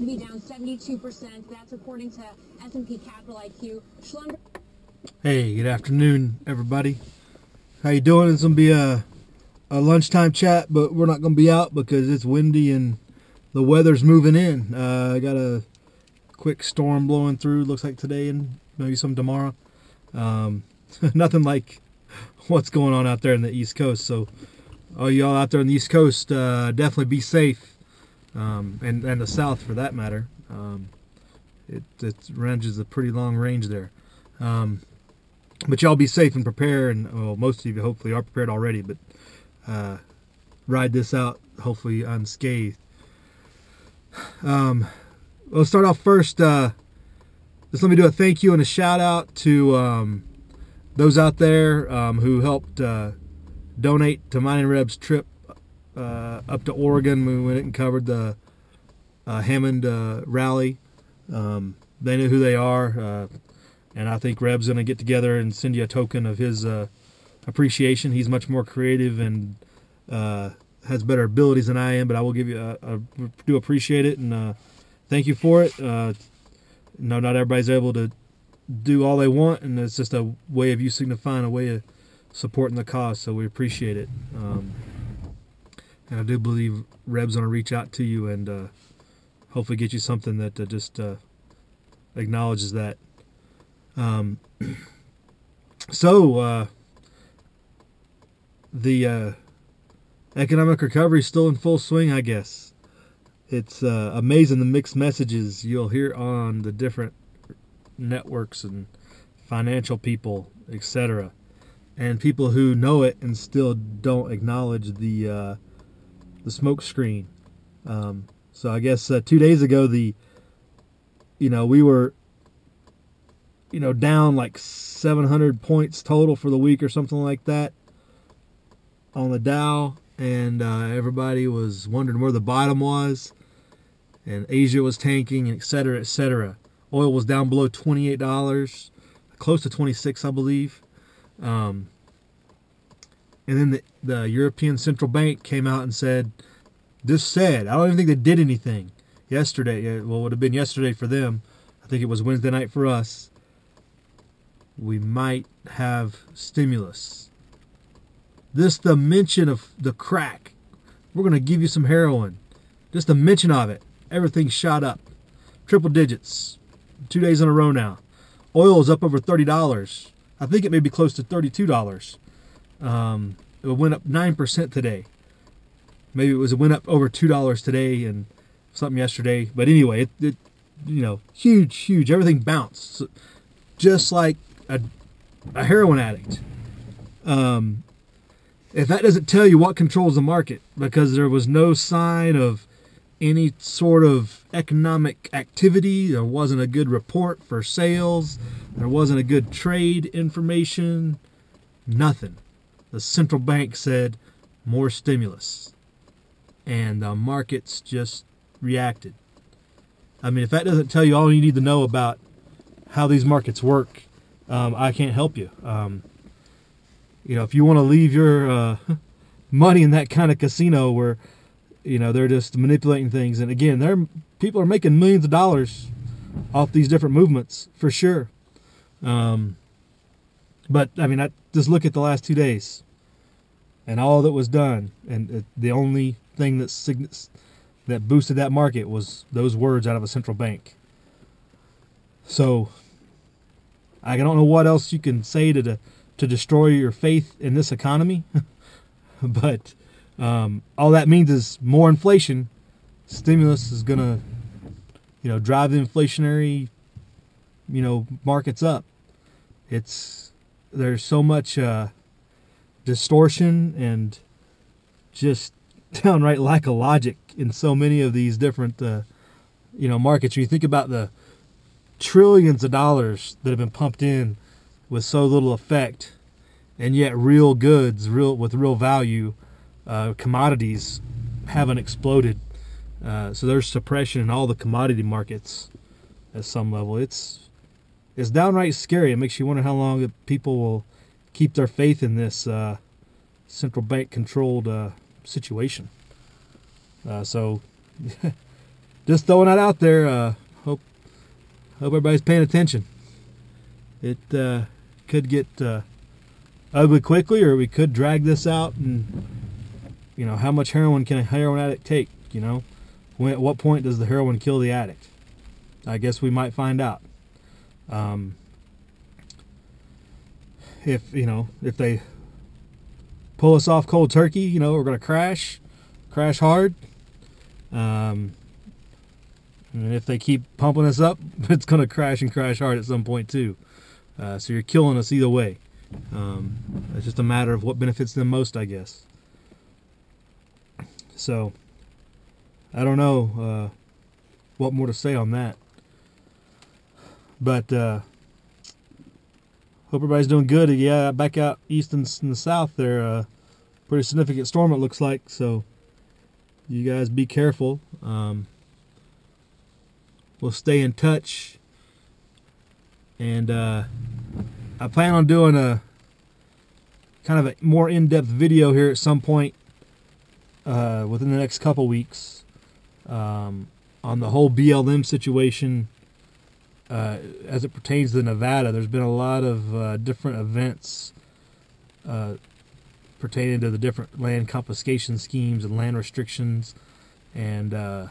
S&P down 72%. That's according to S&P Capital IQ. Hey, good afternoon, everybody. How you doing? It's gonna be a lunchtime chat, but we're not gonna be out because it's windy and the weather's moving in. I got a quick storm blowing through. Looks like today and maybe some tomorrow. Nothing like what's going on out there in the East Coast. So, all y'all out there on the East Coast, definitely be safe, and the South for that matter. It ranges a pretty long range there. But y'all be safe and prepare, and well, most of you hopefully are prepared already, but ride this out hopefully unscathed. We'll start off first. Just let me do a thank you and a shout out to those out there who helped donate to Mine and Reb's trip up to Oregon. We went and covered the Hammond rally. They know who they are. And I think Reb's going to get together and send you a token of his appreciation. He's much more creative and has better abilities than I am, but I will give you do appreciate it, and thank you for it. No, not everybody's able to do all they want, and it's just a way of you signifying a way of supporting the cause, so we appreciate it. And I do believe Reb's going to reach out to you and hopefully get you something that just acknowledges that. The economic recovery is still in full swing, I guess. It's amazing the mixed messages you'll hear on the different networks and financial people, etc., and people who know it and still don't acknowledge the smoke screen. So I guess 2 days ago, we were down like 700 points total for the week or something like that on the Dow, and everybody was wondering where the bottom was, and Asia was tanking, et cetera, et cetera. Oil was down below $28, close to 26, I believe. And then the European Central Bank came out and said, I don't even think they did anything yesterday. Well, it would have been yesterday for them. I think it was Wednesday night for us. We might have stimulus. The mention of the crack. We're going to give you some heroin. Just the mention of it. Everything shot up. Triple digits. 2 days in a row now. Oil is up over $30. I think it may be close to $32. It went up 9% today. Maybe it went up over $2 today and something yesterday. But anyway, it huge. Everything bounced. Just like a heroin addict. If that doesn't tell you what controls the market, because there was no sign of any sort of economic activity, there wasn't a good report for sales, there wasn't a good trade information, nothing. The central bank said more stimulus, and the markets just reacted. I mean, if that doesn't tell you all you need to know about how these markets work, I can't help you. If you want to leave your money in that kind of casino where, they're just manipulating things, and again, people are making millions of dollars off these different movements for sure. But I mean, just look at the last 2 days and all that was done, and the only thing that boosted that market was those words out of a central bank. So I don't know what else you can say to destroy your faith in this economy, but all that means is more inflation. Stimulus is gonna, drive the inflationary, markets up. There's so much distortion and just downright lack of logic in so many of these different, markets. When you think about the trillions of dollars that have been pumped in with so little effect, and yet real goods, with real value, commodities haven't exploded. So there's suppression in all the commodity markets at some level. It's downright scary. It makes you wonder how long people will keep their faith in this central bank controlled situation. So just throwing that out there. Hope everybody's paying attention. It could get ugly quickly, or we could drag this out. And how much heroin can a heroin addict take? At what point does the heroin kill the addict? I guess we might find out. If they pull us off cold turkey, we're going to crash hard. And if they keep pumping us up, it's going to crash hard at some point too. So you're killing us either way. It's just a matter of what benefits them most, I guess. So I don't know what more to say on that. But hope everybody's doing good. Yeah, back out east in the south there, pretty significant storm it looks like. So you guys be careful. We'll stay in touch. And I plan on doing a kind of a more in-depth video here at some point within the next couple weeks on the whole BLM situation as it pertains to Nevada. There's been a lot of different events pertaining to the different land confiscation schemes and land restrictions and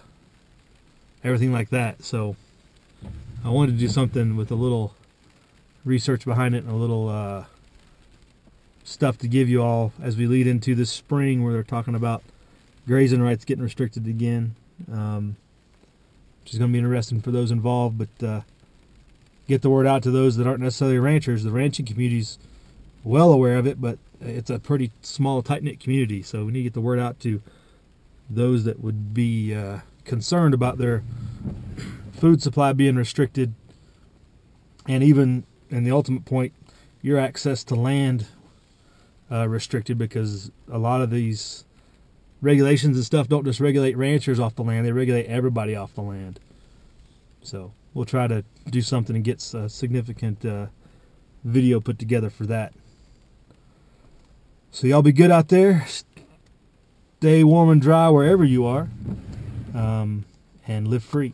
everything like that. So I wanted to do something with a little research behind it and a little stuff to give you all as we lead into this spring where they're talking about grazing rights getting restricted again, which is going to be interesting for those involved. But get the word out to those that aren't necessarily ranchers. The ranching community's well aware of it, but it's a pretty small, tight-knit community, so we need to get the word out to those that would be concerned about their food supply being restricted, and even in the ultimate point, your access to land restricted, because a lot of these regulations and stuff don't just regulate ranchers off the land, they regulate everybody off the land. So we'll try to do something and get a significant video put together for that. So y'all be good out there. Stay warm and dry wherever you are, and live free.